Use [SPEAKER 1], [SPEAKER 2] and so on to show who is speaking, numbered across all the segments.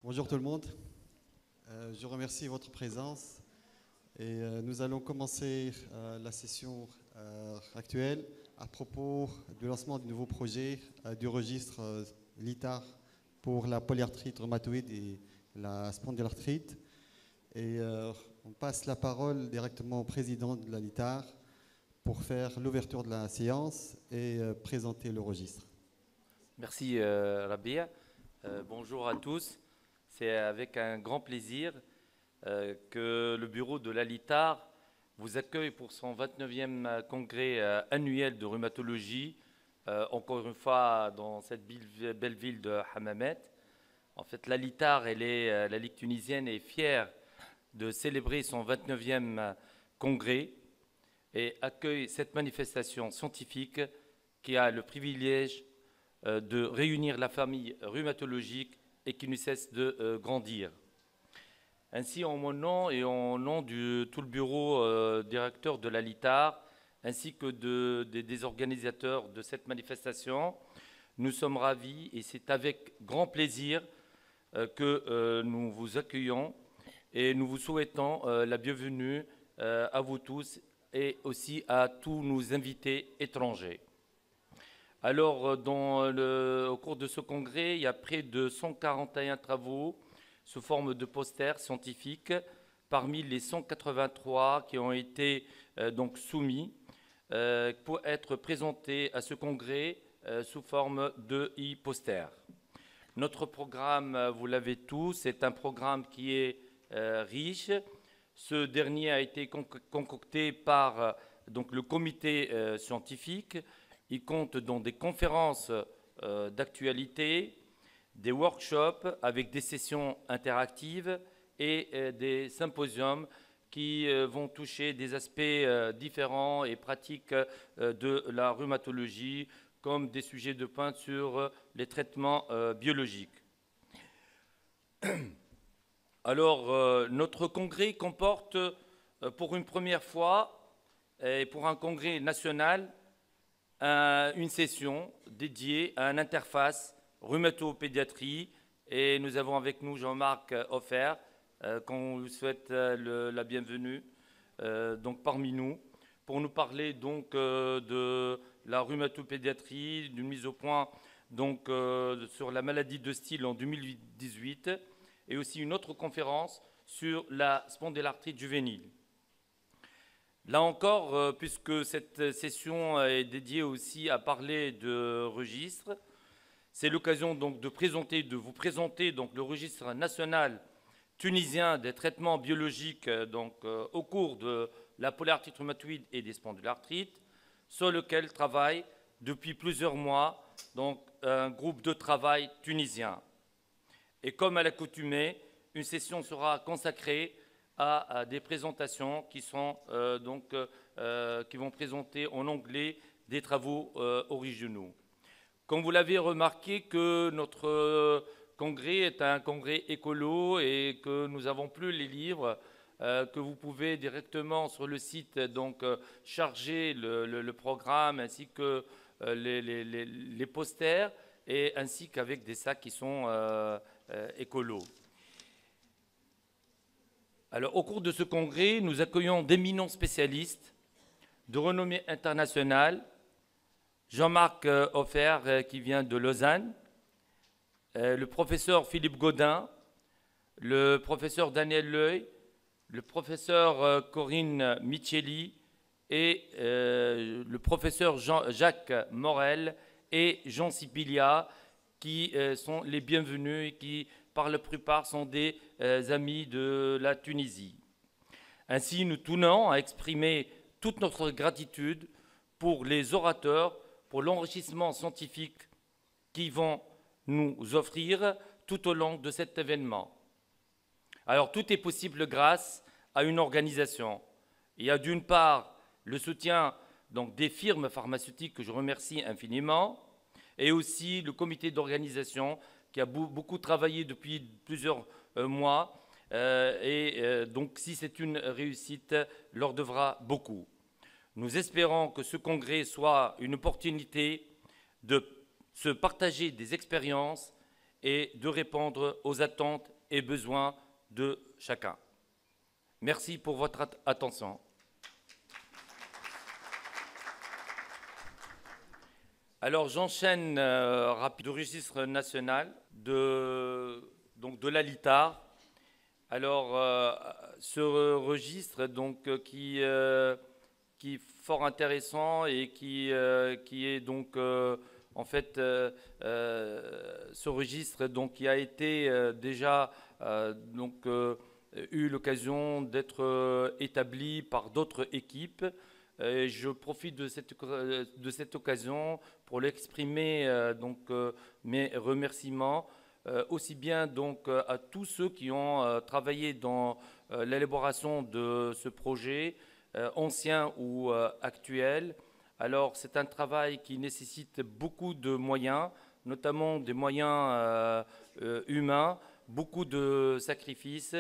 [SPEAKER 1] Bonjour tout le monde. Je remercie votre présence et nous allons commencer la session actuelle à propos du lancement du nouveau projet du registre LITAR pour la polyarthrite rhumatoïde et la spondylarthrite. Et on passe la parole directement au président de la LITAR pour faire l'ouverture de la séance et présenter le registre.
[SPEAKER 2] Merci Rabia. Bonjour à tous. C'est avec un grand plaisir que le bureau de la LITAR vous accueille pour son 29e congrès annuel de rhumatologie, encore une fois dans cette belle ville de Hammamet. En fait, la LITAR, la Ligue tunisienne, est fière de célébrer son 29e congrès et accueille cette manifestation scientifique qui a le privilège de réunir la famille rhumatologique et qui ne cesse de grandir. Ainsi, en mon nom et en nom de tout le bureau directeur de la LITAR, ainsi que des organisateurs de cette manifestation, nous sommes ravis et c'est avec grand plaisir que nous vous accueillons et nous vous souhaitons la bienvenue à vous tous et aussi à tous nos invités étrangers. Alors, au cours de ce congrès, il y a près de 141 travaux sous forme de posters scientifiques, parmi les 183 qui ont été donc soumis pour être présentés à ce congrès sous forme de e-posters. Notre programme, vous l'avez tous, est un programme qui est riche. Ce dernier a été concocté par donc, le comité scientifique. Il compte dans des conférences d'actualité, des workshops avec des sessions interactives et des symposiums qui vont toucher des aspects différents et pratiques de la rhumatologie, comme des sujets de pointe sur les traitements biologiques. Alors, notre congrès comporte pour une première fois, et pour un congrès national, une session dédiée à une interface rhumatopédiatrie et nous avons avec nous Jean-Marc Offert, qu'on lui souhaite la bienvenue donc parmi nous pour nous parler donc de la rhumatopédiatrie, d'une mise au point donc sur la maladie de Still en 2018 et aussi une autre conférence sur la spondylarthrite juvénile. Là encore, puisque cette session est dédiée aussi à parler de registres, c'est l'occasion donc de vous présenter donc le registre national tunisien des traitements biologiques donc au cours de la polyarthrite rhumatoïde et des spondylarthrites, sur lequel travaille depuis plusieurs mois donc un groupe de travail tunisien. Et comme à l'accoutumée, une session sera consacrée à des présentations qui sont qui vont présenter en anglais des travaux originaux. Comme vous l'avez remarqué, que notre congrès est un congrès écolo et que nous n'avons plus les livres, que vous pouvez directement sur le site donc charger le programme ainsi que les posters et ainsi qu'avec des sacs qui sont écolos. Alors, au cours de ce congrès, nous accueillons d'éminents spécialistes de renommée internationale. Jean-Marc Offert, qui vient de Lausanne, le professeur Philippe Gaudin, le professeur Daniel Leuil, le professeur Corinne Micheli et le professeur Jacques Morel et Jean Sipilia, qui sont les bienvenus et qui, par la plupart, sont des amis de la Tunisie. Ainsi, nous tenons à exprimer toute notre gratitude pour les orateurs, pour l'enrichissement scientifique qu'ils vont nous offrir tout au long de cet événement. Alors, tout est possible grâce à une organisation. Il y a d'une part le soutien donc, des firmes pharmaceutiques que je remercie infiniment, et aussi le comité d'organisation qui a beaucoup travaillé depuis plusieurs mois. Donc, si c'est une réussite, leur devra beaucoup. Nous espérons que ce congrès soit une opportunité de se partager des expériences et de répondre aux attentes et besoins de chacun. Merci pour votre attention. Alors j'enchaîne rapide du registre national donc de la LITAR. Alors ce registre donc, qui est fort intéressant et qui est donc en fait ce registre donc, qui a été déjà donc, eu l'occasion d'être établi par d'autres équipes. Et je profite de cette occasion pour l'exprimer mes remerciements aussi bien donc à tous ceux qui ont travaillé dans l'élaboration de ce projet, ancien ou actuel. Alors c'est un travail qui nécessite beaucoup de moyens, notamment des moyens humains, beaucoup de sacrifices.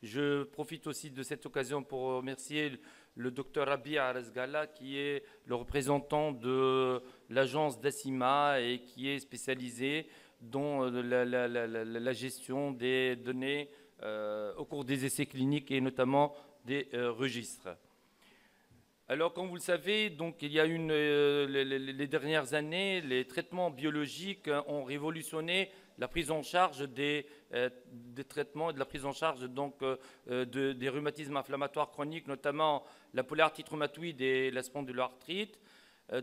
[SPEAKER 2] Je profite aussi de cette occasion pour remercier le docteur Rabi Arazgala, qui est le représentant de l'agence d'ACIMA et qui est spécialisé dans la gestion des données au cours des essais cliniques et notamment des registres. Alors, comme vous le savez, donc, il y a les dernières années, les traitements biologiques ont révolutionné la prise en charge des traitements et de la prise en charge donc, des rhumatismes inflammatoires chroniques, notamment la polyarthrite rhumatoïde et la spondyloarthrite.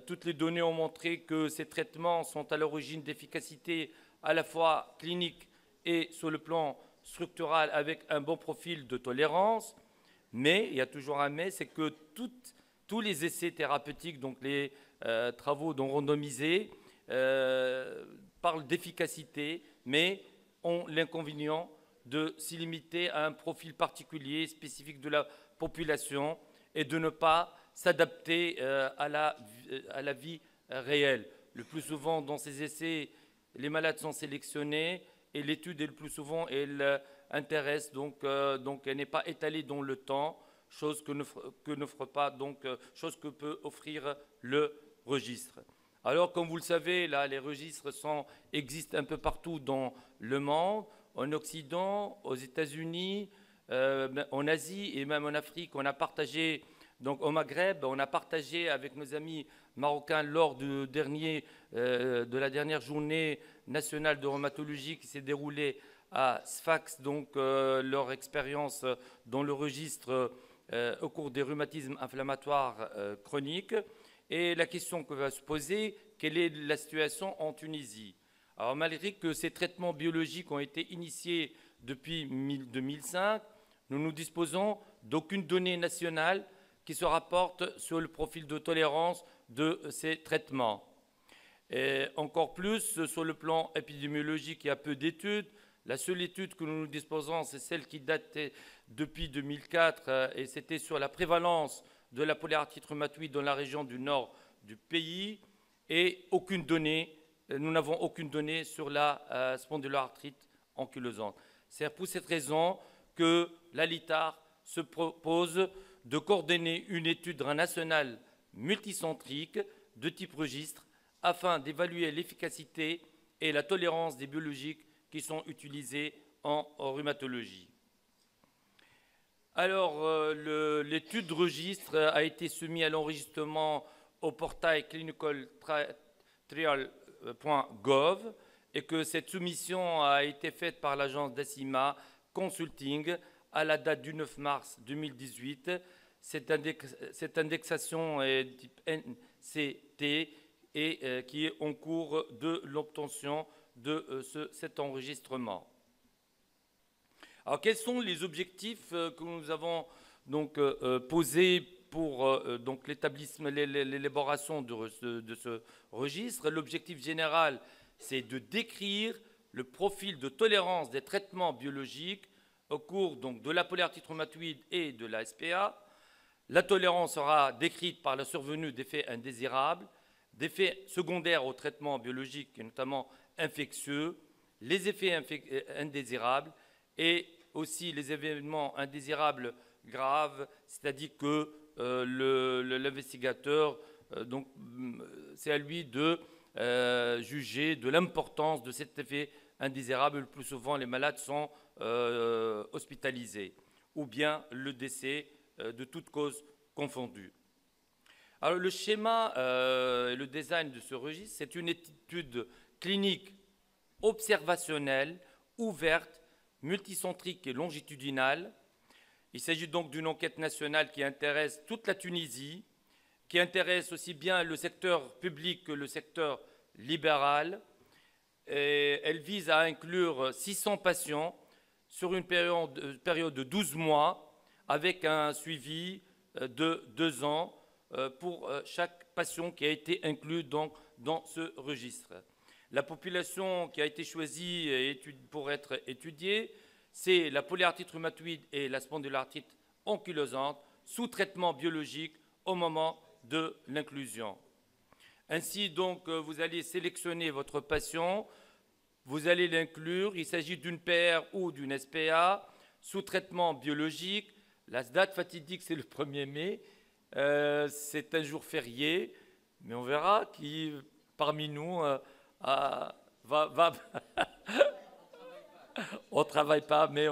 [SPEAKER 2] Toutes les données ont montré que ces traitements sont à l'origine d'efficacité à la fois clinique et sur le plan structural avec un bon profil de tolérance. Mais, il y a toujours un mais, c'est que tous les essais thérapeutiques, donc les travaux non randomisés, parlent d'efficacité, mais ont l'inconvénient de s'y limiter à un profil particulier, spécifique de la population, et de ne pas s'adapter à la vie réelle. Le plus souvent, dans ces essais, les malades sont sélectionnés, et l'étude, le plus souvent, elle intéresse, donc elle n'est pas étalée dans le temps, chose que ne fera pas, donc chose que peut offrir le registre. Alors, comme vous le savez, là, les registres existent un peu partout dans le monde, en Occident, aux États-Unis, en Asie et même en Afrique. On a partagé, donc au Maghreb, on a partagé avec nos amis marocains lors de la dernière journée nationale de rhumatologie qui s'est déroulée à Sfax, donc leur expérience dans le registre au cours des rhumatismes inflammatoires chroniques. Et la question que va se poser, quelle est la situation en Tunisie? Alors malgré que ces traitements biologiques ont été initiés depuis 2005, nous ne disposons d'aucune donnée nationale qui se rapporte sur le profil de tolérance de ces traitements. Et encore plus, sur le plan épidémiologique, il y a peu d'études. La seule étude que nous disposons, c'est celle qui date depuis 2004 et c'était sur la prévalence de la polyarthrite rhumatoïde dans la région du nord du pays et aucune donnée, nous n'avons aucune donnée sur la spondyloarthrite ankylosante. C'est pour cette raison que la LITAR se propose de coordonner une étude nationale multicentrique de type registre afin d'évaluer l'efficacité et la tolérance des biologiques qui sont utilisés en rhumatologie. Alors, l'étude de registre a été soumise à l'enregistrement au portail clinicaltrial.gov et que cette soumission a été faite par l'agence d'ACIMA Consulting à la date du 9 mars 2018. Cette indexation est type NCT et qui est en cours de l'obtention de cet enregistrement. Alors, quels sont les objectifs que nous avons donc posés pour l'élaboration de ce registre? L'objectif général, c'est de décrire le profil de tolérance des traitements biologiques au cours donc, de la polyarthrite rhumatoïde et de la SPA. La tolérance sera décrite par la survenue d'effets indésirables, d'effets secondaires aux traitements biologiques, et notamment infectieux, les effets indésirables et aussi les événements indésirables graves, c'est-à-dire que l'investigateur, c'est à lui de juger de l'importance de cet effet indésirables. Le plus souvent, les malades sont hospitalisés, ou bien le décès de toutes causes confondues. Alors, le schéma et le design de ce registre, c'est une étude clinique observationnelle, ouverte, multicentrique et longitudinale. Il s'agit donc d'une enquête nationale qui intéresse toute la Tunisie, qui intéresse aussi bien le secteur public que le secteur libéral. Et elle vise à inclure 600 patients sur une période de 12 mois, avec un suivi de 2 ans pour chaque patient qui a été inclus donc dans ce registre. La population qui a été choisie pour être étudiée, c'est la polyarthrite rhumatoïde et la spondylarthrite ankylosante sous traitement biologique au moment de l'inclusion. Ainsi, donc, vous allez sélectionner votre patient, vous allez l'inclure. Il s'agit d'une PR ou d'une SPA sous traitement biologique. La date fatidique, c'est le 1er mai. C'est un jour férié, mais on verra qui, parmi nous, va on ne travaille pas, mais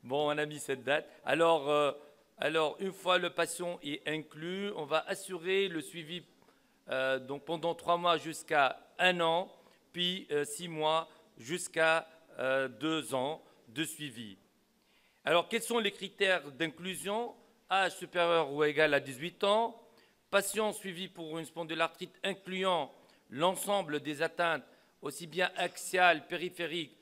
[SPEAKER 2] bon, on a mis cette date. Alors, une fois le patient est inclus, on va assurer le suivi donc pendant 3 mois jusqu'à 1 an, puis 6 mois jusqu'à 2 ans de suivi. Alors, quels sont les critères d'inclusion? Âge supérieur ou égal à 18 ans, patient suivi pour une spondylarthrite incluant l'ensemble des atteintes aussi bien axiales, périphériques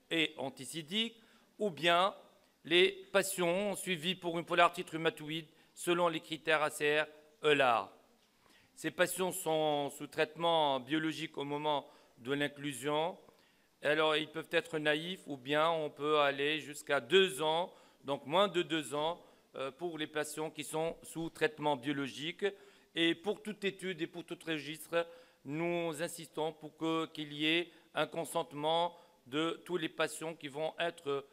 [SPEAKER 2] et anticidiques, ou bien les patients suivis pour une polyarthrite rhumatoïde selon les critères ACR-EULAR. Ces patients sont sous traitement biologique au moment de l'inclusion. Alors, ils peuvent être naïfs ou bien on peut aller jusqu'à 2 ans, donc moins de 2 ans, pour les patients qui sont sous traitement biologique. Et pour toute étude et pour tout registre, nous insistons pour qu'il y ait un consentement de tous les patients qui vont être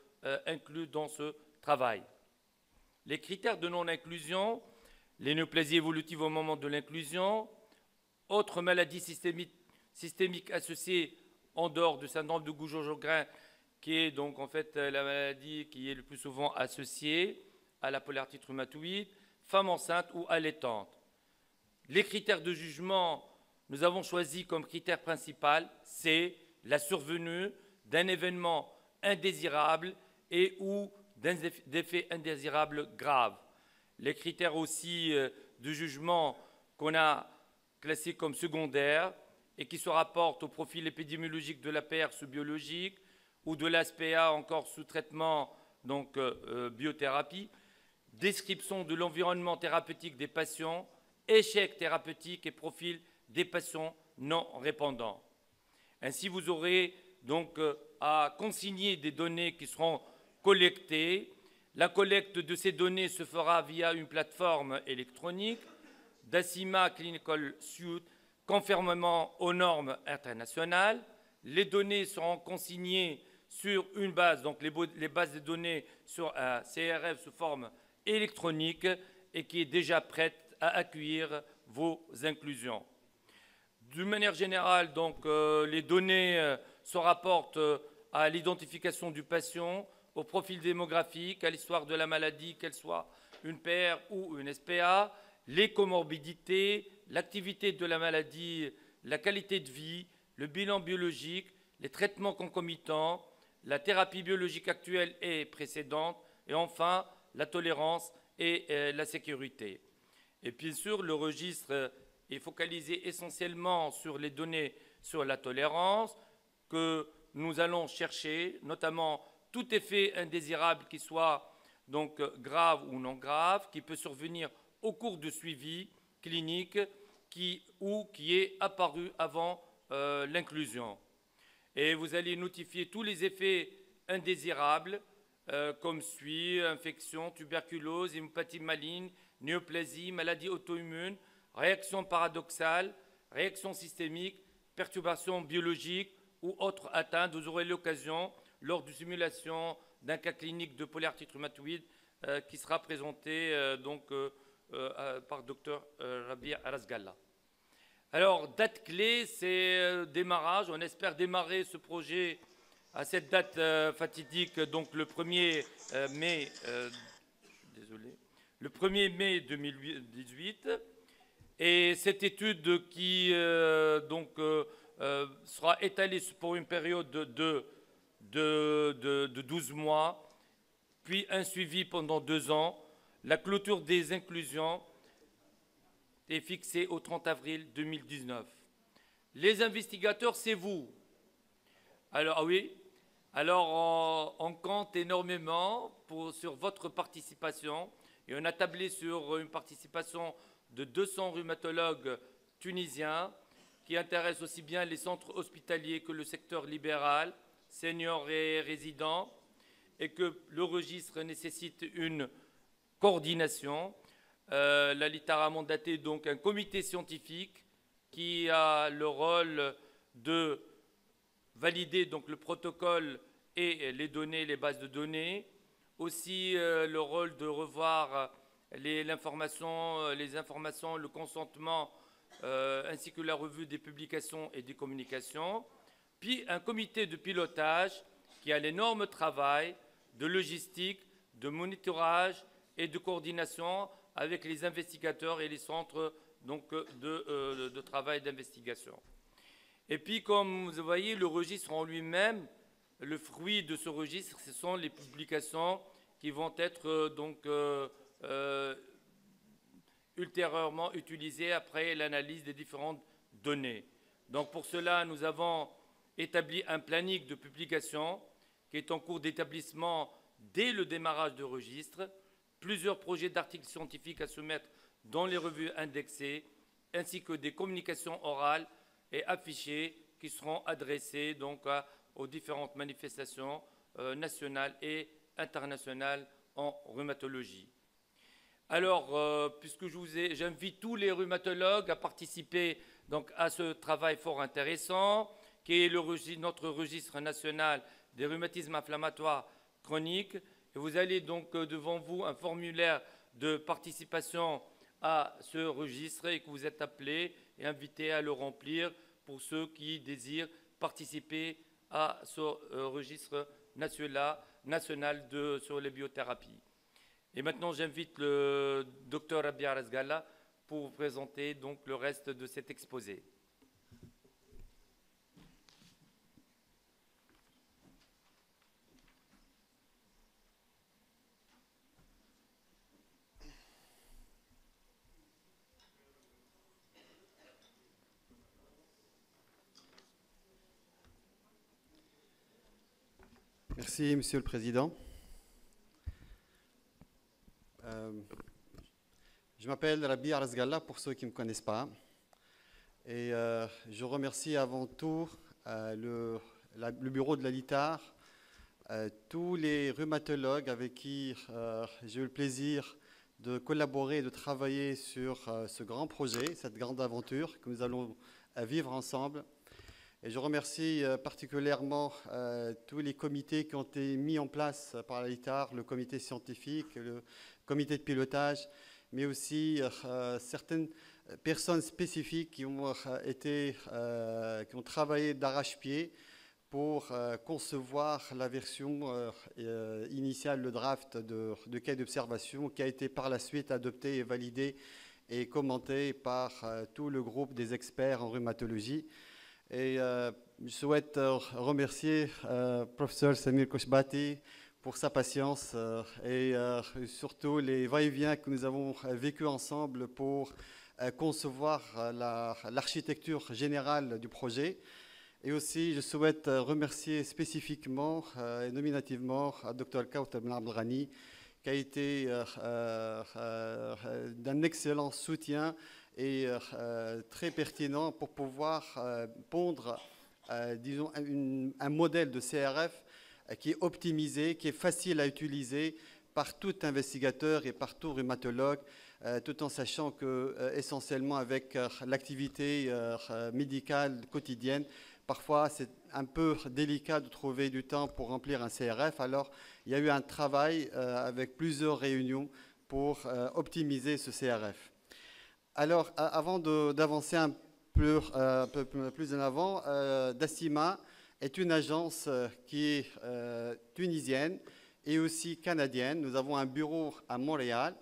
[SPEAKER 2] inclus dans ce travail. Les critères de non-inclusion, les néoplasies évolutives au moment de l'inclusion, autres maladies systémiques associées en dehors du syndrome de Goujon-Sjogren, qui est donc en fait la maladie qui est le plus souvent associée à la polyarthrite rhumatoïde, femme enceinte ou allaitante. Les critères de jugement, nous avons choisi comme critère principal, c'est la survenue d'un événement indésirable et ou d'effets indésirables graves. Les critères aussi de jugement qu'on a classés comme secondaires et qui se rapportent au profil épidémiologique de la PR sous biologique ou de l'ASPA encore sous traitement, donc biothérapie, description de l'environnement thérapeutique des patients, échec thérapeutique et profil des patients non répondants. Ainsi, vous aurez donc à consigner des données qui seront collectées. La collecte de ces données se fera via une plateforme électronique d'Acima Clinical Suite, conformément aux normes internationales. Les données seront consignées sur une base, donc les bases de données sur un CRF sous forme électronique et qui est déjà prête à accueillir vos inclusions. D'une manière générale, donc, les données se rapportent à l'identification du patient, au profil démographique, à l'histoire de la maladie, qu'elle soit une PR ou une SPA, les comorbidités, l'activité de la maladie, la qualité de vie, le bilan biologique, les traitements concomitants, la thérapie biologique actuelle et précédente, et enfin la tolérance et la sécurité. Et bien sûr, le registre est focalisé essentiellement sur les données sur la tolérance que nous allons chercher, notamment tout effet indésirable qui soit donc grave ou non grave, qui peut survenir au cours du suivi clinique ou qui est apparu avant l'inclusion. Et vous allez notifier tous les effets indésirables comme suit infection, tuberculose, hémopathie maligne, néoplasie, maladie auto-immune, réaction paradoxale, réaction systémique, perturbation biologique ou autre atteinte. Vous aurez l'occasion, lors de simulation d'un cas clinique de polyarthrite rhumatoïde qui sera présenté par Dr Rabia Arazgalla. Alors, date clé, c'est démarrage. On espère démarrer ce projet à cette date fatidique, donc le 1er mai, désolé, le 1er mai 2018. Et cette étude qui sera étalée pour une période de 12 mois, puis un suivi pendant 2 ans. La clôture des inclusions est fixée au 30 avril 2019. Les investigateurs, c'est vous. Alors, oui. Alors, on compte énormément sur votre participation et on a tablé sur une participation de 200 rhumatologues tunisiens qui intéressent aussi bien les centres hospitaliers que le secteur libéral, seniors et résidents, et que le registre nécessite une coordination. La LITAR a mandaté donc un comité scientifique qui a le rôle de valider donc le protocole et les données, les bases de données, aussi le rôle de revoir les informations, le consentement, ainsi que la revue des publications et des communications, puis un comité de pilotage qui a l'énorme travail de logistique, de monitorage et de coordination avec les investigateurs et les centres donc, de travail d'investigation. Et puis, comme vous voyez, le registre en lui-même, le fruit de ce registre, ce sont les publications qui vont être ultérieurement utilisées après l'analyse des différentes données. Donc, pour cela, nous avons établi un planning de publication qui est en cours d'établissement dès le démarrage du registre, plusieurs projets d'articles scientifiques à soumettre dans les revues indexées, ainsi que des communications orales et affichées qui seront adressées donc, aux différentes manifestations nationales et internationales en rhumatologie. Alors, puisque j'invite tous les rhumatologues à participer donc, à ce travail fort intéressant, qui est notre registre national des rhumatismes inflammatoires chroniques. Et vous allez donc devant vous un formulaire de participation à ce registre et que vous êtes appelés et invités à le remplir pour ceux qui désirent participer à ce registre national sur les biothérapies. Et maintenant, j'invite le docteur Rabia Arazgala pour vous présenter donc le reste de cet exposé.
[SPEAKER 1] Merci, Monsieur le Président. Je m'appelle Rabia Arazgala, pour ceux qui ne me connaissent pas. Et je remercie avant tout le bureau de la LITAR, tous les rhumatologues avec qui j'ai eu le plaisir de collaborer et de travailler sur ce grand projet, cette grande aventure que nous allons vivre ensemble. Et je remercie particulièrement tous les comités qui ont été mis en place par la LITAR, le comité scientifique, le comité de pilotage, mais aussi certaines personnes spécifiques qui ont travaillé d'arrache-pied pour concevoir la version initiale, le draft de cahier d'observation qui a été par la suite adopté et validé et commenté par tout le groupe des experts en rhumatologie. Et je souhaite remercier professeur Samir Koshbati pour sa patience et surtout les va-et-vient que nous avons vécu ensemble pour concevoir l'architecture générale du projet. Et aussi, je souhaite remercier spécifiquement et nominativement Dr Kauthar Ben Abdelghani, qui a été d'un excellent soutien et très pertinent pour pouvoir pondre, disons, un modèle de CRF qui est optimisé, qui est facile à utiliser par tout investigateur et par tout rhumatologue, tout en sachant que, essentiellement, avec l'activité médicale quotidienne, parfois c'est un peu délicat de trouver du temps pour remplir un CRF. Alors, il y a eu un travail avec plusieurs réunions pour optimiser ce CRF. Alors, avant d'avancer un peu plus en avant, Dassima est une agence qui est tunisienne et aussi canadienne. Nous avons un bureau à Montréal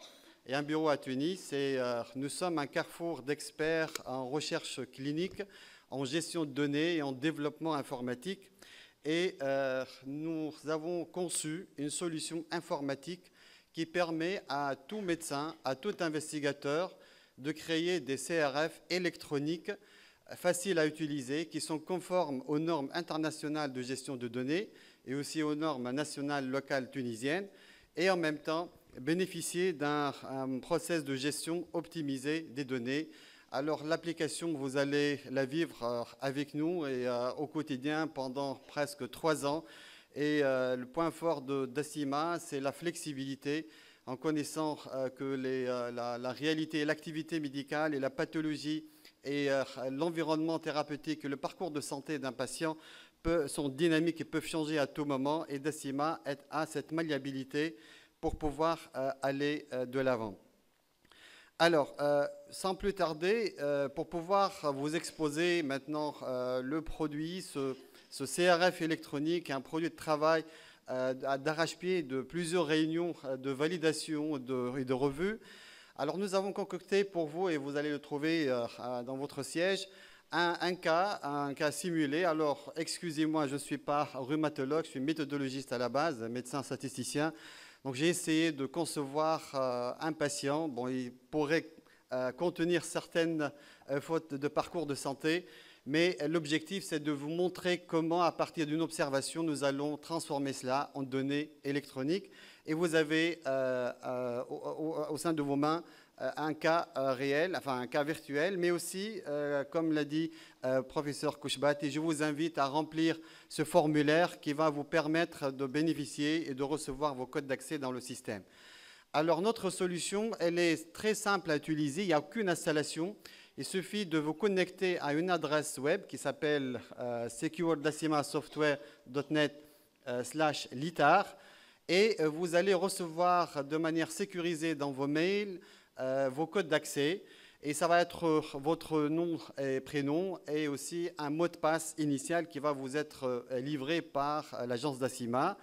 [SPEAKER 1] et un bureau à Tunis. Et nous sommes un carrefour d'experts en recherche clinique, en gestion de données et en développement informatique. Et nous avons conçu une solution informatique qui permet à tout médecin, à tout investigateur de créer des CRF électroniques faciles à utiliser, qui sont conformes aux normes internationales de gestion de données et aussi aux normes nationales locales tunisiennes, et en même temps bénéficier d'un process de gestion optimisé des données. Alors l'application, vous allez la vivre avec nous et au quotidien pendant presque 3 ans. Et le point fort d'Acima, c'est la flexibilité, en connaissant que la réalité, l'activité médicale et la pathologie et l'environnement thérapeutique et le parcours de santé d'un patient sont dynamiques et peuvent changer à tout moment. Et Decima a cette malléabilité pour pouvoir aller de l'avant. Alors, sans plus tarder, pour pouvoir vous exposer maintenant le produit, ce CRF électronique, un produit de travail d'arrache-pied de plusieurs réunions de validation et de revue. Alors, nous avons concocté pour vous, et vous allez le trouver dans votre siège, un cas simulé. Alors, excusez-moi, je ne suis pas rhumatologue, je suis méthodologiste à la base, médecin statisticien. Donc, j'ai essayé de concevoir un patient. Bon, il pourrait contenir certaines fautes de parcours de santé, mais l'objectif, c'est de vous montrer comment, à partir d'une observation, nous allons transformer cela en données électroniques. Et vous avez au sein de vos mains un cas réel, enfin un cas virtuel, mais aussi, comme l'a dit professeur Kouchbati, je vous invite à remplir ce formulaire qui va vous permettre de bénéficier et de recevoir vos codes d'accès dans le système. Alors notre solution, elle est très simple à utiliser, il n'y a aucune installation. Il suffit de vous connecter à une adresse web qui s'appelle securedecimasoftware.net/litar et vous allez recevoir de manière sécurisée dans vos mails vos codes d'accès. Et ça va être votre nom et prénom et aussi un mot de passe initial qui va vous être livré par l'agence d'Acima.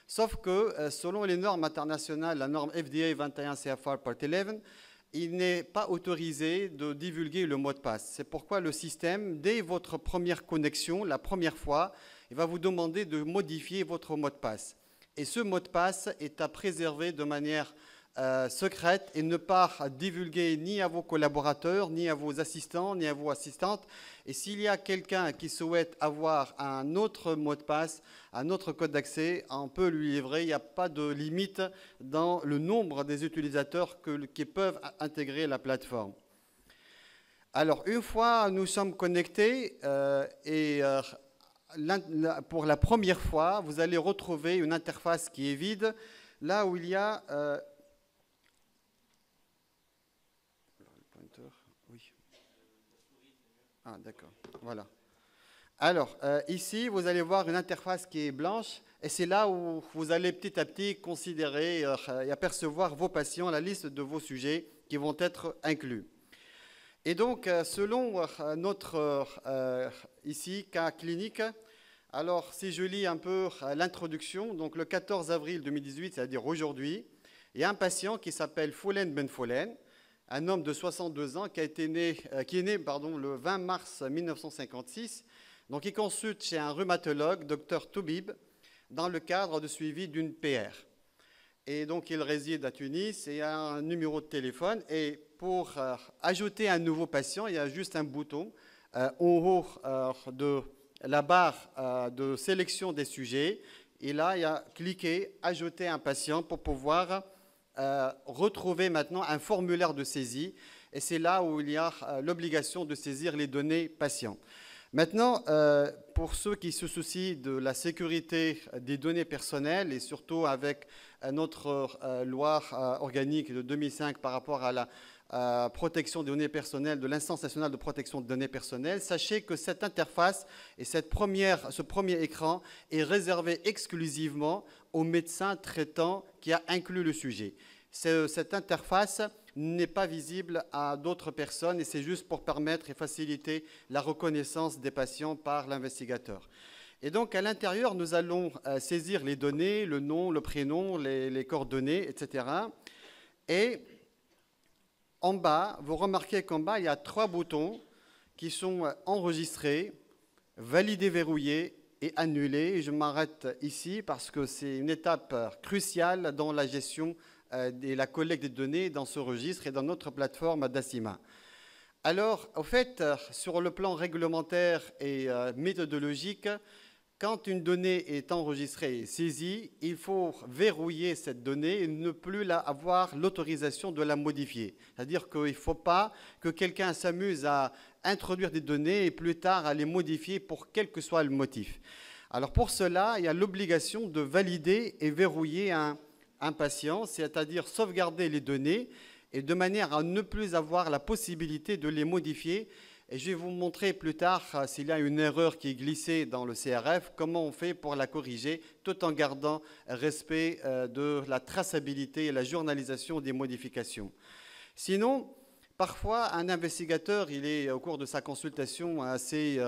[SPEAKER 1] Sauf que selon les normes internationales, la norme FDA 21 CFR Part 11, il n'est pas autorisé de divulguer le mot de passe. C'est pourquoi le système, dès votre première connexion, la première fois, il va vous demander de modifier votre mot de passe. Et ce mot de passe est à préserver de manière secrète et ne pas divulguer ni à vos collaborateurs, ni à vos assistants, ni à vos assistantes. Et s'il y a quelqu'un qui souhaite avoir un autre mot de passe, un autre code d'accès, on peut lui livrer. Il n'y a pas de limite dans le nombre des utilisateurs qui peuvent intégrer la plateforme. Alors, une fois nous sommes connectés pour la première fois, vous allez retrouver une interface qui est vide, là où il y a... Oui. Ah, d'accord. Voilà. Alors, ici, vous allez voir une interface qui est blanche, et c'est là où vous allez petit à petit considérer et apercevoir vos patients, la liste de vos sujets qui vont être inclus. Et donc, selon notre, ici, cas clinique, alors si je lis un peu l'introduction, donc le 14 avril 2018, c'est-à-dire aujourd'hui, il y a un patient qui s'appelle Foulen Ben Foulen, un homme de 62 ans qui est né le 20 mars 1956. Donc, il consulte chez un rhumatologue, Dr Toubib, dans le cadre de suivi d'une PR. Et donc, il réside à Tunis et a un numéro de téléphone. Et pour ajouter un nouveau patient, il y a juste un bouton en haut de la barre de sélection des sujets. Et là, il y a cliquer « Ajouter un patient » pour pouvoir retrouver maintenant un formulaire de saisie. Et c'est là où il y a l'obligation de saisir les données patients. Maintenant, pour ceux qui se soucient de la sécurité des données personnelles et surtout avec notre loi organique de 2005 par rapport à la protection des données personnelles de l'instance nationale de protection des données personnelles, sachez que cette interface et ce premier écran est réservé exclusivement au médecin traitant qui a inclus le sujet. Cette interface n'est pas visible à d'autres personnes et c'est juste pour permettre et faciliter la reconnaissance des patients par l'investigateur. Et donc, à l'intérieur, nous allons saisir les données, le nom, le prénom, les coordonnées, etc. Et en bas, vous remarquez qu'en bas, il y a 3 boutons qui sont enregistrés, valider, verrouiller et annuler. Et je m'arrête ici parce que c'est une étape cruciale dans la gestion et la collecte des données dans ce registre et dans notre plateforme Dacima. Alors, au fait, sur le plan réglementaire et méthodologique, quand une donnée est enregistrée et saisie, il faut verrouiller cette donnée et ne plus avoir l'autorisation de la modifier. C'est-à-dire qu'il ne faut pas que quelqu'un s'amuse à introduire des données et plus tard à les modifier pour quel que soit le motif. Alors pour cela, il y a l'obligation de valider et verrouiller un patient, c'est-à-dire sauvegarder les données et de manière à ne plus avoir la possibilité de les modifier. Et je vais vous montrer plus tard, s'il y a une erreur qui est glissée dans le CRF, comment on fait pour la corriger, tout en gardant respect de la traçabilité et la journalisation des modifications. Sinon, parfois, un investigateur, il est au cours de sa consultation il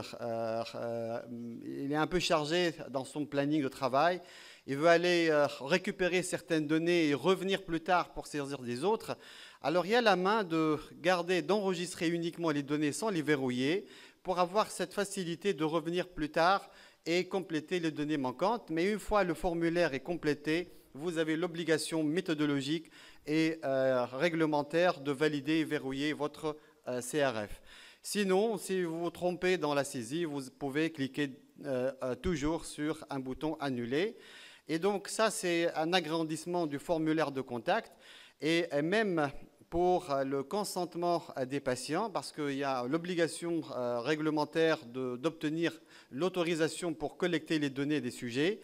[SPEAKER 1] est un peu chargé dans son planning de travail. Il veut aller récupérer certaines données et revenir plus tard pour saisir des autres. Alors, il y a la main de garder, d'enregistrer uniquement les données sans les verrouiller pour avoir cette facilité de revenir plus tard et compléter les données manquantes. Mais une fois le formulaire est complété, vous avez l'obligation méthodologique et réglementaire de valider et verrouiller votre CRF. Sinon, si vous vous trompez dans la saisie, vous pouvez cliquer toujours sur un bouton « Annuler ». Et donc, ça, c'est un agrandissement du formulaire de contact. Et même pour le consentement des patients, parce qu'il y a l'obligation réglementaire d'obtenir l'autorisation pour collecter les données des sujets.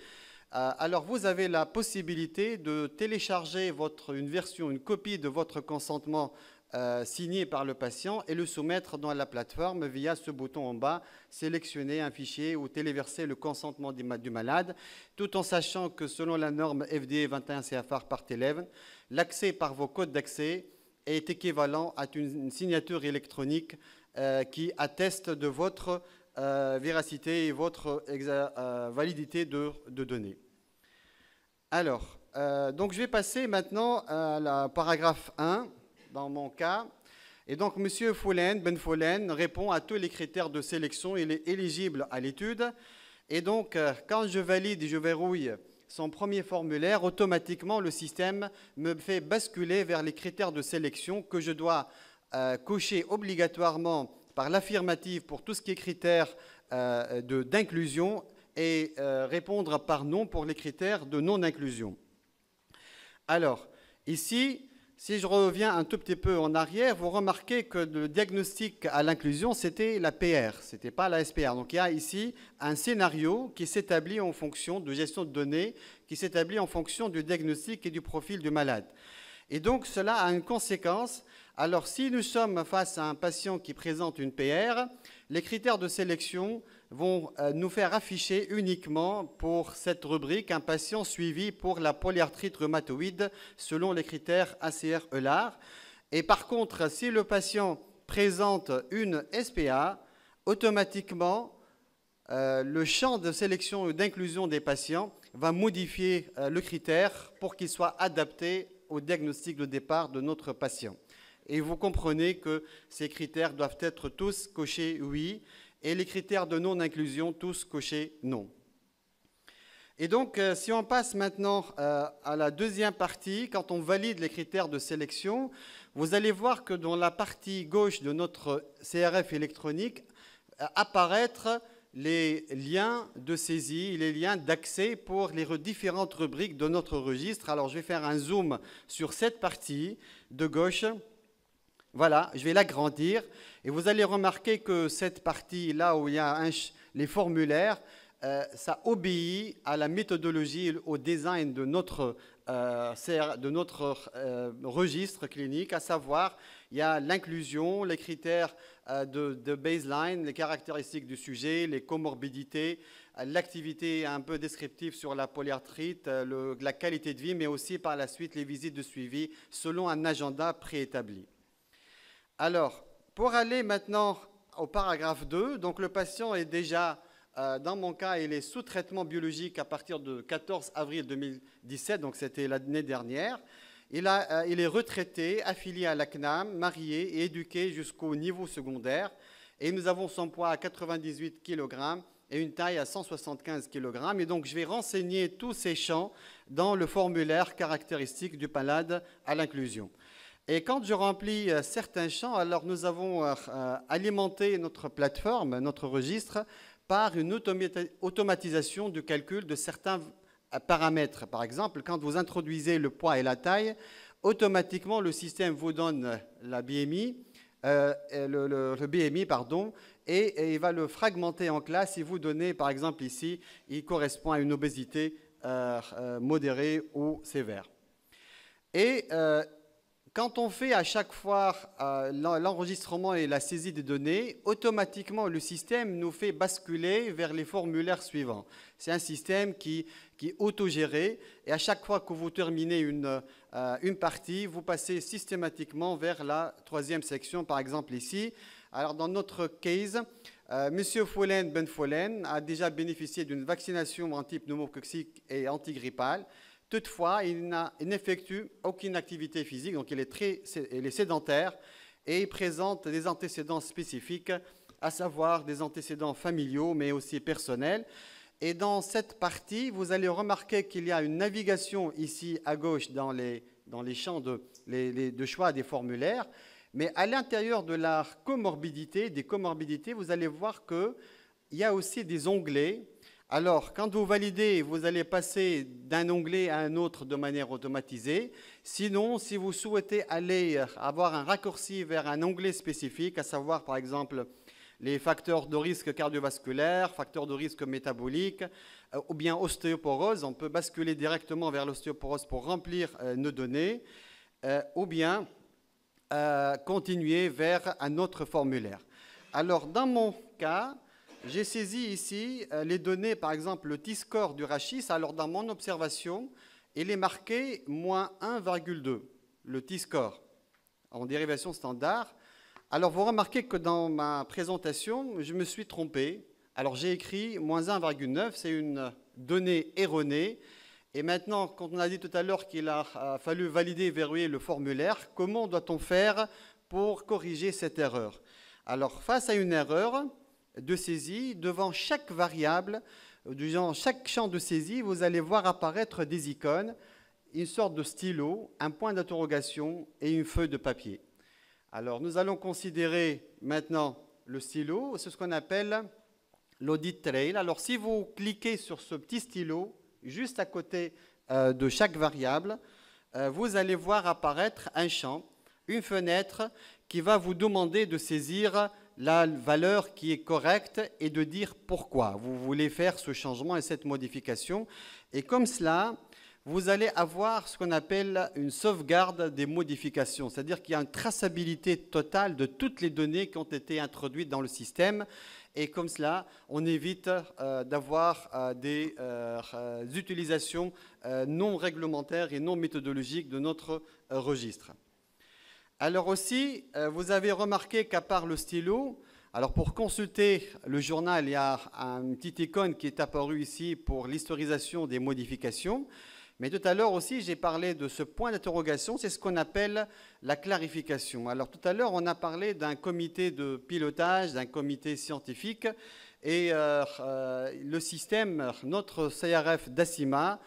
[SPEAKER 1] Alors, vous avez la possibilité de télécharger une copie de votre consentement signé par le patient et le soumettre dans la plateforme via ce bouton en bas, sélectionner un fichier ou téléverser le consentement du malade, tout en sachant que selon la norme FDA 21 CFR part 11, l'accès par vos codes d'accès est équivalent à une signature électronique qui atteste de votre véracité et votre validité de données. Alors, donc je vais passer maintenant à la paragraphe 1, dans mon cas. Et donc, M. Ben Foulen répond à tous les critères de sélection. Il est éligible à l'étude. Et donc, quand je valide et je verrouille son premier formulaire, automatiquement, le système me fait basculer vers les critères de sélection que je dois cocher obligatoirement par l'affirmative pour tout ce qui est critères d'inclusion et répondre par non pour les critères de non-inclusion. Alors, ici, si je reviens un tout petit peu en arrière, vous remarquez que le diagnostic à l'inclusion, c'était la PR, ce n'était pas la SPR. Donc il y a ici un scénario qui s'établit en fonction de gestion de données, qui s'établit en fonction du diagnostic et du profil du malade. Et donc cela a une conséquence. Alors si nous sommes face à un patient qui présente une PR, les critères de sélection vont nous faire afficher uniquement pour cette rubrique un patient suivi pour la polyarthrite rhumatoïde selon les critères ACR-EULAR. Et par contre, si le patient présente une SPA, automatiquement, le champ de sélection et d'inclusion des patients va modifier le critère pour qu'il soit adapté au diagnostic de départ de notre patient. Et vous comprenez que ces critères doivent être tous cochés oui, et les critères de non-inclusion tous cochés non. Et donc, si on passe maintenant à la deuxième partie, quand on valide les critères de sélection, vous allez voir que dans la partie gauche de notre CRF électronique apparaître les liens de saisie, les liens d'accès pour les différentes rubriques de notre registre. Alors, je vais faire un zoom sur cette partie de gauche. Voilà, je vais l'agrandir et vous allez remarquer que cette partie, là où il y a les formulaires, ça obéit à la méthodologie, au design de notre registre clinique, à savoir, il y a l'inclusion, les critères de baseline, les caractéristiques du sujet, les comorbidités, l'activité un peu descriptive sur la polyarthrite, la qualité de vie, mais aussi par la suite les visites de suivi selon un agenda préétabli. Alors, pour aller maintenant au paragraphe 2, donc le patient est déjà Dans mon cas, il est sous traitement biologique à partir de 14 avril 2017, donc c'était l'année dernière. Il est retraité, affilié à la CNAM, marié et éduqué jusqu'au niveau secondaire. Et nous avons son poids à 98 kg et une taille à 175 kg. Et donc, je vais renseigner tous ces champs dans le formulaire caractéristique du PALAD à l'inclusion. Et quand je remplis certains champs, alors nous avons alimenté notre plateforme, notre registre, par une automatisation du calcul de certains paramètres. Par exemple, quand vous introduisez le poids et la taille, automatiquement, le système vous donne la BMI, le BMI, pardon, et il va le fragmenter en classes. Et vous donnez, par exemple, ici, il correspond à une obésité modérée ou sévère. Et quand on fait à chaque fois l'enregistrement et la saisie des données, automatiquement, le système nous fait basculer vers les formulaires suivants. C'est un système qui est autogéré et à chaque fois que vous terminez une partie, vous passez systématiquement vers la troisième section, par exemple ici. Alors, dans notre case, M. Foulen Ben Foulen a déjà bénéficié d'une vaccination anti-pneumococcique et antigrippale. Toutefois, il n'effectue aucune activité physique, donc il est sédentaire et il présente des antécédents spécifiques, à savoir des antécédents familiaux, mais aussi personnels. Et dans cette partie, vous allez remarquer qu'il y a une navigation ici à gauche dans les champs de choix des formulaires. Mais à l'intérieur de la comorbidité, des comorbidités, vous allez voir qu'il y a aussi des onglets. Alors, quand vous validez, vous allez passer d'un onglet à un autre de manière automatisée. Sinon, si vous souhaitez aller avoir un raccourci vers un onglet spécifique, à savoir par exemple les facteurs de risque cardiovasculaire, facteurs de risque métabolique, ou bien ostéoporose, on peut basculer directement vers l'ostéoporose pour remplir nos données, ou bien continuer vers un autre formulaire. Alors, dans mon cas, j'ai saisi ici les données, par exemple, le T-score du rachis. Alors, dans mon observation, il est marqué moins 1,2, le T-score, en dérivation standard. Alors, vous remarquez que dans ma présentation, je me suis trompé. Alors, j'ai écrit moins 1,9, c'est une donnée erronée. Et maintenant, quand on a dit tout à l'heure qu'il a fallu valider et verrouiller le formulaire, comment doit-on faire pour corriger cette erreur? Alors, face à une erreur de saisie, devant chaque variable, dans chaque champ de saisie, vous allez voir apparaître des icônes, une sorte de stylo, un point d'interrogation et une feuille de papier. Alors, nous allons considérer maintenant le stylo, c'est ce qu'on appelle l'audit trail. Alors, si vous cliquez sur ce petit stylo, juste à côté de chaque variable, vous allez voir apparaître un champ, une fenêtre qui va vous demander de saisir la valeur qui est correcte et de dire pourquoi vous voulez faire ce changement et cette modification. Et comme cela, vous allez avoir ce qu'on appelle une sauvegarde des modifications, c'est-à-dire qu'il y a une traçabilité totale de toutes les données qui ont été introduites dans le système. Et comme cela, on évite d'avoir des utilisations non réglementaires et non méthodologiques de notre registre. Alors aussi, vous avez remarqué qu'à part le stylo, alors pour consulter le journal, il y a une petite icône qui est apparue ici pour l'historisation des modifications. Mais tout à l'heure aussi, j'ai parlé de ce point d'interrogation, c'est ce qu'on appelle la clarification. Alors tout à l'heure, on a parlé d'un comité de pilotage, d'un comité scientifique, et le système, notre CRF DACIMA,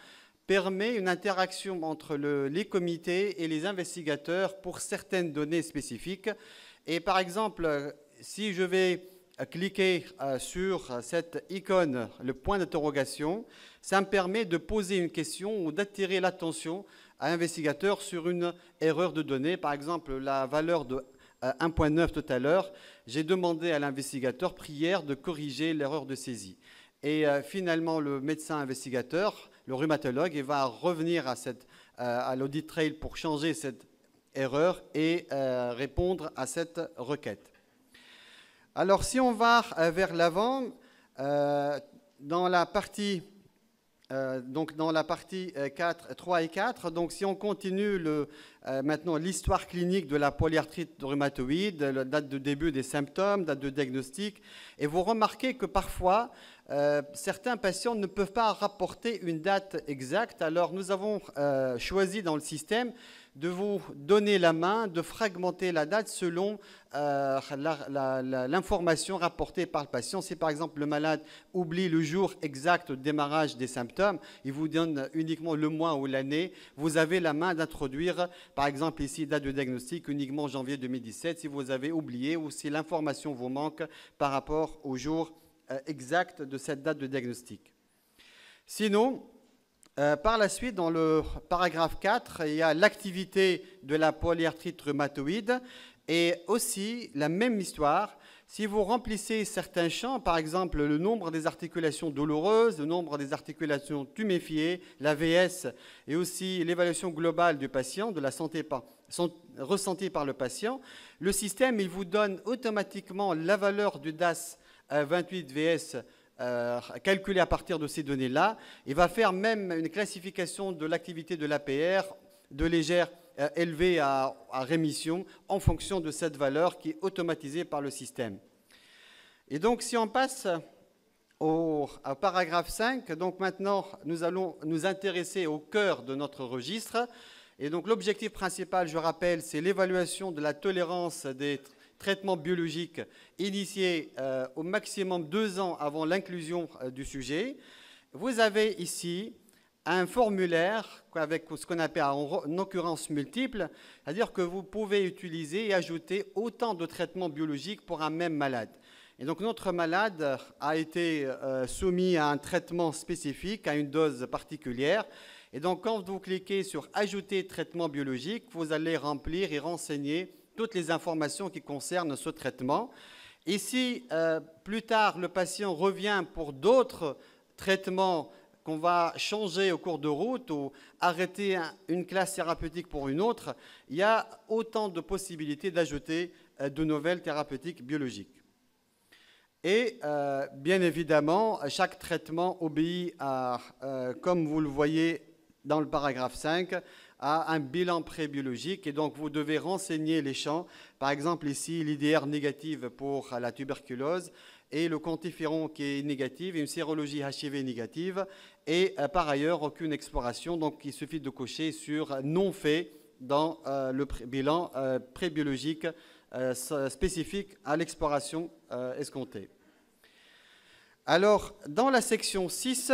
[SPEAKER 1] permet une interaction entre les comités et les investigateurs pour certaines données spécifiques. Et par exemple, si je vais cliquer sur cette icône, le point d'interrogation, ça me permet de poser une question ou d'attirer l'attention à l'investigateur sur une erreur de données. Par exemple, la valeur de 1.9 tout à l'heure, j'ai demandé à l'investigateur prière de corriger l'erreur de saisie. Et finalement, le médecin investigateur, le rhumatologue, il va revenir à l'audit trail pour changer cette erreur et répondre à cette requête. Alors, si on va vers l'avant, dans la partie donc dans la partie 3 et 4. Donc si on continue maintenant l'histoire clinique de la polyarthrite rhumatoïde, la date de début des symptômes, date de diagnostic, et vous remarquez que parfois certains patients ne peuvent pas rapporter une date exacte. Alors nous avons choisi dans le système de vous donner la main, de fragmenter la date selon l'information rapportée par le patient. Si par exemple le malade oublie le jour exact de démarrage des symptômes, il vous donne uniquement le mois ou l'année, vous avez la main d'introduire, par exemple ici, date de diagnostic uniquement janvier 2017, si vous avez oublié ou si l'information vous manque par rapport au jour exact de cette date de diagnostic. Sinon, par la suite, dans le paragraphe 4, il y a l'activité de la polyarthrite rhumatoïde et aussi la même histoire. Si vous remplissez certains champs, par exemple le nombre des articulations douloureuses, le nombre des articulations tuméfiées, l'AVS et aussi l'évaluation globale du patient, de la santé ressentie par le patient, le système il vous donne automatiquement la valeur du DAS 28VS calculé à partir de ces données-là. Il va faire même une classification de l'activité de l'APR de légère élevée à rémission en fonction de cette valeur qui est automatisée par le système. Et donc, si on passe au paragraphe 5, donc maintenant, nous allons nous intéresser au cœur de notre registre. Et donc, l'objectif principal, je rappelle, c'est l'évaluation de la tolérance des traitements biologiques initiés au maximum 2 ans avant l'inclusion du sujet. Vous avez ici un formulaire avec ce qu'on appelle en occurrence multiple, c'est-à-dire que vous pouvez utiliser et ajouter autant de traitements biologiques pour un même malade. Et donc notre malade a été soumis à un traitement spécifique, à une dose particulière. Et donc quand vous cliquez sur « Ajouter traitement biologique », vous allez remplir et renseigner toutes les informations qui concernent ce traitement. Et si plus tard le patient revient pour d'autres traitements qu'on va changer au cours de route ou arrêter une classe thérapeutique pour une autre, il y a autant de possibilités d'ajouter de nouvelles thérapeutiques biologiques. Et bien évidemment, chaque traitement obéit à, comme vous le voyez dans le paragraphe 5, à un bilan prébiologique. Et donc, vous devez renseigner les champs. Par exemple, ici, l'IDR négative pour la tuberculose et le quantiferon qui est négatif et une sérologie HIV négative. Et par ailleurs, aucune exploration. Donc, il suffit de cocher sur non fait dans le bilan prébiologique spécifique à l'exploration escomptée. Alors, dans la section 6,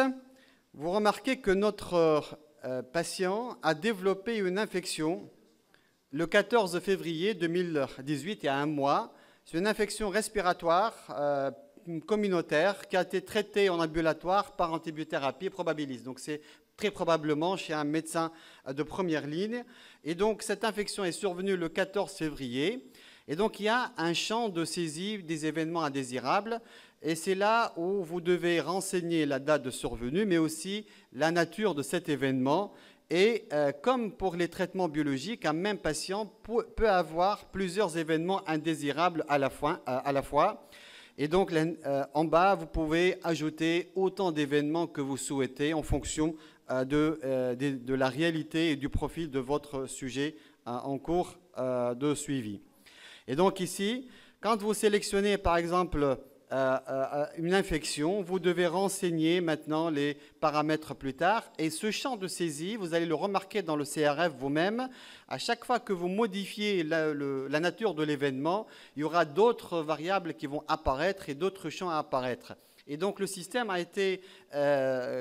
[SPEAKER 1] vous remarquez que notre patient a développé une infection le 14 février 2018, il y a un mois. C'est une infection respiratoire communautaire qui a été traitée en ambulatoire par antibiothérapie probabiliste. Donc c'est très probablement chez un médecin de première ligne. Et donc cette infection est survenue le 14 février. Et donc il y a un champ de saisie des événements indésirables. Et c'est là où vous devez renseigner la date de survenue, mais aussi la nature de cet événement. Et comme pour les traitements biologiques, un même patient peut avoir plusieurs événements indésirables à la fois. Et donc, en bas, vous pouvez ajouter autant d'événements que vous souhaitez en fonction de la réalité et du profil de votre sujet en cours de suivi. Et donc ici, quand vous sélectionnez, par exemple, une infection, vous devez renseigner maintenant les paramètres plus tard. Et ce champ de saisie, vous allez le remarquer dans le CRF vous-même. À chaque fois que vous modifiez la nature de l'événement, il y aura d'autres variables qui vont apparaître et d'autres champs à apparaître. Et donc le système a été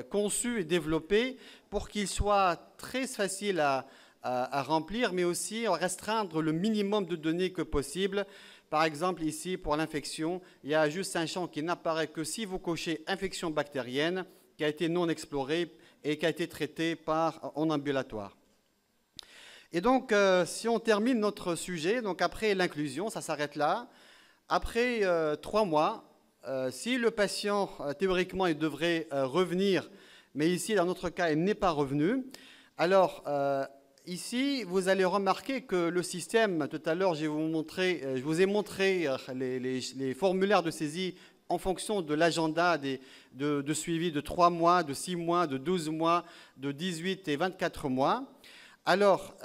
[SPEAKER 1] conçu et développé pour qu'il soit très facile à remplir, mais aussi à restreindre le minimum de données que possible. Par exemple, ici, pour l'infection, il y a juste un champ qui n'apparaît que si vous cochez infection bactérienne, qui a été non explorée et qui a été traitée en ambulatoire. Et donc, si on termine notre sujet, donc après l'inclusion, ça s'arrête là. Après 3 mois, si le patient, théoriquement, il devrait revenir, mais ici, dans notre cas, il n'est pas revenu, alors ici, vous allez remarquer que le système, tout à l'heure, je vous ai montré les formulaires de saisie en fonction de l'agenda de suivi de 3 mois, de 6 mois, de 12 mois, de 18 et 24 mois. Alors,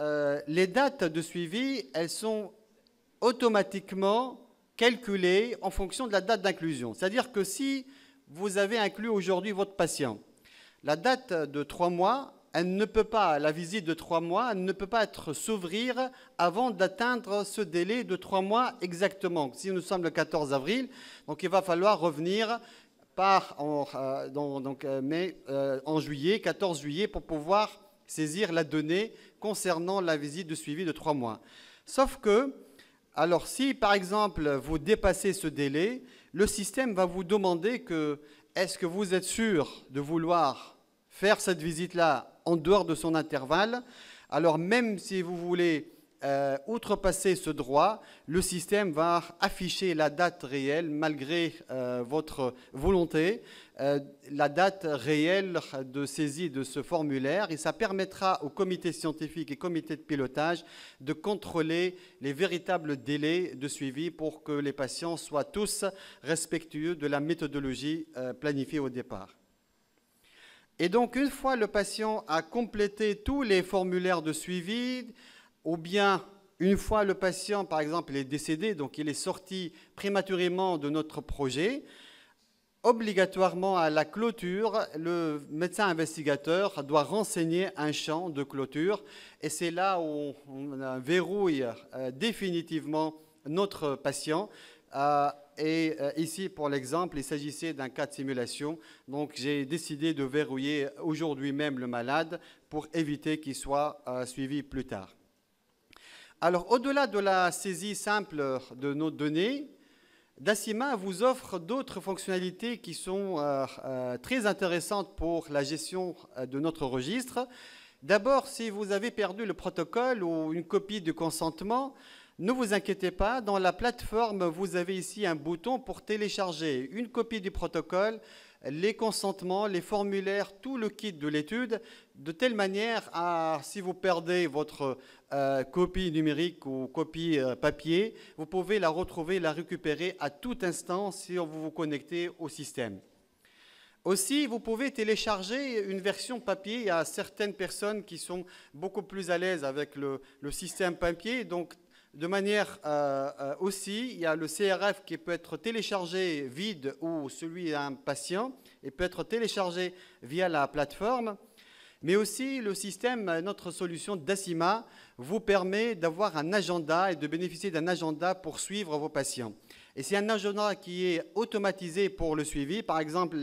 [SPEAKER 1] les dates de suivi, elles sont automatiquement calculées en fonction de la date d'inclusion. C'est-à-dire que si vous avez inclus aujourd'hui votre patient, la date de 3 mois, elle ne peut pas, la visite de 3 mois, elle ne peut pas s'ouvrir avant d'atteindre ce délai de 3 mois exactement. Si nous sommes le 14 avril, donc il va falloir revenir en juillet, 14 juillet, pour pouvoir saisir la donnée concernant la visite de suivi de 3 mois. Sauf que, alors si par exemple vous dépassez ce délai, le système va vous demander que, est-ce que vous êtes sûr de vouloir faire cette visite-là en dehors de son intervalle? Alors même si vous voulez outrepasser ce droit, le système va afficher la date réelle malgré votre volonté, la date réelle de saisie de ce formulaire, et ça permettra au comité scientifique et comité de pilotage de contrôler les véritables délais de suivi pour que les patients soient tous respectueux de la méthodologie planifiée au départ. Et donc, une fois le patient a complété tous les formulaires de suivi, ou bien une fois le patient, par exemple, il est décédé, donc il est sorti prématurément de notre projet, obligatoirement à la clôture, le médecin investigateur doit renseigner un champ de clôture, et c'est là où on verrouille définitivement notre patient. Ici, pour l'exemple, il s'agissait d'un cas de simulation. Donc, j'ai décidé de verrouiller aujourd'hui même le malade pour éviter qu'il soit suivi plus tard. Alors, au-delà de la saisie simple de nos données, Dacima vous offre d'autres fonctionnalités qui sont très intéressantes pour la gestion de notre registre. D'abord, si vous avez perdu le protocole ou une copie du consentement, ne vous inquiétez pas, dans la plateforme, vous avez ici un bouton pour télécharger une copie du protocole, les consentements, les formulaires, tout le kit de l'étude, de telle manière à, si vous perdez votre copie numérique ou copie papier, vous pouvez la retrouver, la récupérer à tout instant si vous vous connectez au système. Aussi, vous pouvez télécharger une version papier. Il y a certaines personnes qui sont beaucoup plus à l'aise avec le système papier, donc de manière aussi, il y a le CRF qui peut être téléchargé vide ou celui d'un patient et peut être téléchargé via la plateforme. Mais aussi, le système, notre solution Dacima, vous permet d'avoir un agenda et de bénéficier d'un agenda pour suivre vos patients. Et c'est un agenda qui est automatisé pour le suivi. Par exemple,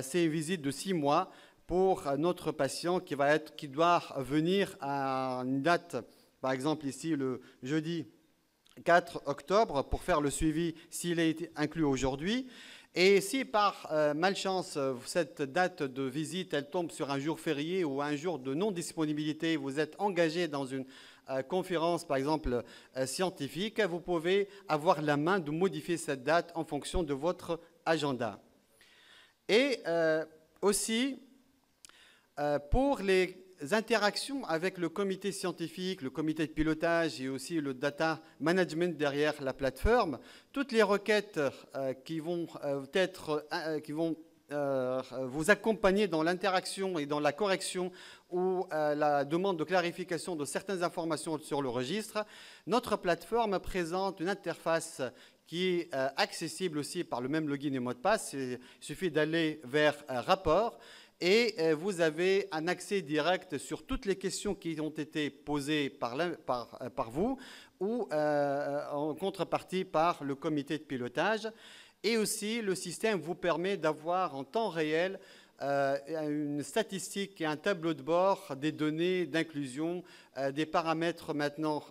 [SPEAKER 1] c'est une visite de 6 mois pour notre patient qui doit venir à une date. Par exemple, ici, le jeudi 4 octobre, pour faire le suivi s'il a été inclus aujourd'hui. Et si par malchance, cette date de visite, elle tombe sur un jour férié ou un jour de non-disponibilité, vous êtes engagé dans une conférence, par exemple, scientifique, vous pouvez avoir la main de modifier cette date en fonction de votre agenda. Et aussi, pour les interactions avec le comité scientifique, le comité de pilotage et aussi le data management derrière la plateforme, toutes les requêtes qui vont vous accompagner dans l'interaction et dans la correction ou la demande de clarification de certaines informations sur le registre, notre plateforme présente une interface qui est accessible aussi par le même login et mot de passe. Il suffit d'aller vers rapport. Et vous avez un accès direct sur toutes les questions qui ont été posées par vous ou en contrepartie par le comité de pilotage. Et aussi, le système vous permet d'avoir en temps réel une statistique et un tableau de bord des données d'inclusion, des paramètres maintenant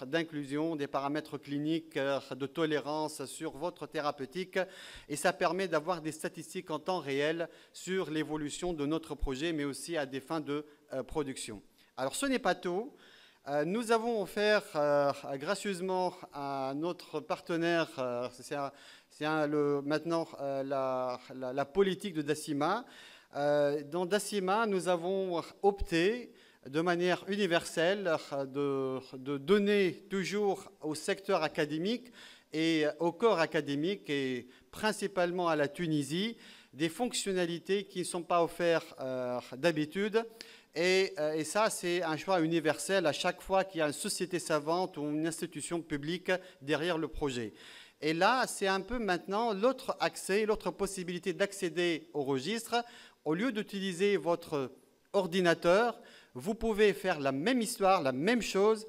[SPEAKER 1] d'inclusion, des paramètres cliniques de tolérance sur votre thérapeutique. Et ça permet d'avoir des statistiques en temps réel sur l'évolution de notre projet, mais aussi à des fins de production. Alors, ce n'est pas tout. Nous avons offert gracieusement à notre partenaire, maintenant la politique de Dacima. Dans Dacima, nous avons opté de manière universelle de donner toujours au secteur académique et au corps académique et principalement à la Tunisie des fonctionnalités qui ne sont pas offertes d'habitude. Et ça, c'est un choix universel à chaque fois qu'il y a une société savante ou une institution publique derrière le projet. Et là, c'est un peu maintenant l'autre accès, l'autre possibilité d'accéder au registre. Au lieu d'utiliser votre ordinateur, vous pouvez faire la même histoire, la même chose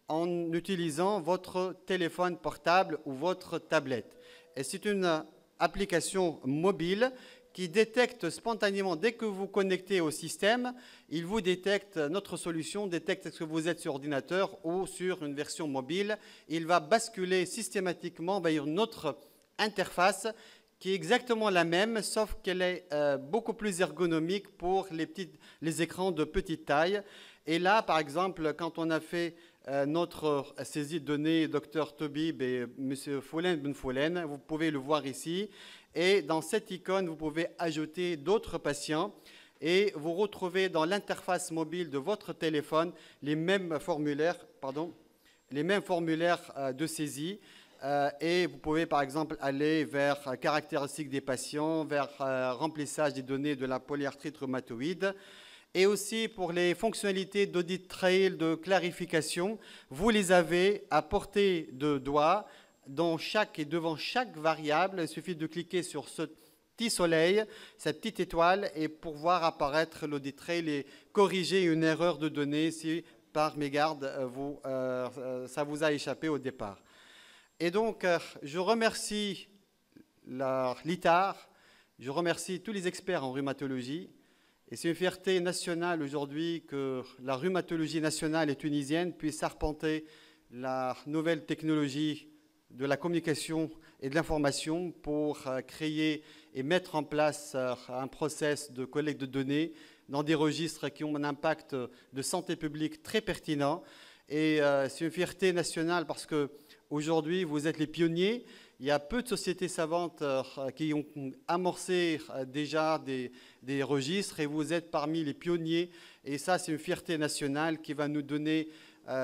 [SPEAKER 1] en utilisant votre téléphone portable ou votre tablette. Et c'est une application mobile qui détecte spontanément, dès que vous connectez au système, il vous détecte, notre solution détecte est-ce que vous êtes sur ordinateur ou sur une version mobile. Il va basculer systématiquement vers notre interface qui est exactement la même, sauf qu'elle est beaucoup plus ergonomique pour les écrans de petite taille. Et là, par exemple, quand on a fait notre saisie de données, Dr Tobib et M. Foulen Ben Foulen, vous pouvez le voir ici. Et dans cette icône, vous pouvez ajouter d'autres patients et vous retrouvez dans l'interface mobile de votre téléphone les mêmes formulaires de saisie. Et vous pouvez par exemple aller vers caractéristiques des patients, vers remplissage des données de la polyarthrite rhumatoïde. Et aussi pour les fonctionnalités d'audit trail, de clarification, vous les avez à portée de doigt devant chaque variable. Il suffit de cliquer sur ce petit soleil, cette petite étoile, et pour voir apparaître l'audit trail et corriger une erreur de données si par mégarde ça vous a échappé au départ. Et donc, je remercie l'ITAR, je remercie tous les experts en rhumatologie. Et c'est une fierté nationale aujourd'hui que la rhumatologie nationale et tunisienne puisse arpenter la nouvelle technologie de la communication et de l'information pour créer et mettre en place un process de collecte de données dans des registres qui ont un impact de santé publique très pertinent. Et c'est une fierté nationale parce qu'aujourd'hui, vous êtes les pionniers. Il y a peu de sociétés savantes qui ont amorcé déjà des registres et vous êtes parmi les pionniers. Et ça, c'est une fierté nationale qui va nous donner,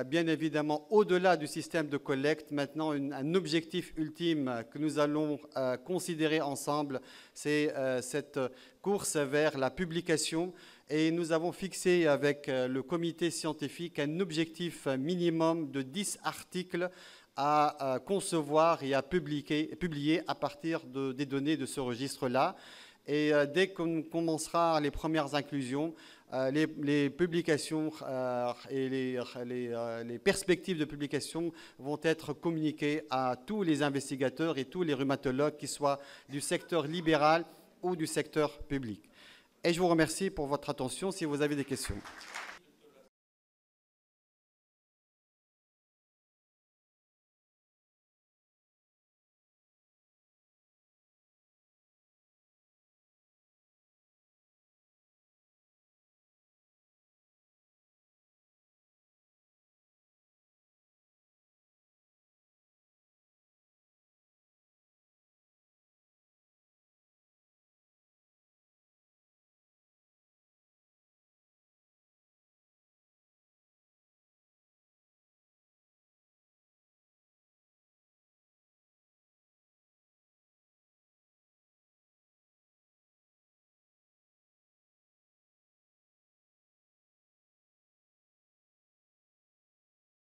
[SPEAKER 1] bien évidemment, au-delà du système de collecte, maintenant un objectif ultime que nous allons considérer ensemble, c'est cette course vers la publication. Et nous avons fixé avec le comité scientifique un objectif minimum de 10 articles à concevoir et à publier à partir des données de ce registre-là. Et dès qu'on commencera les premières inclusions, les publications et les perspectives de publication vont être communiquées à tous les investigateurs et tous les rhumatologues, qu'ils soient du secteur libéral ou du secteur public. Et je vous remercie pour votre attention si vous avez des questions.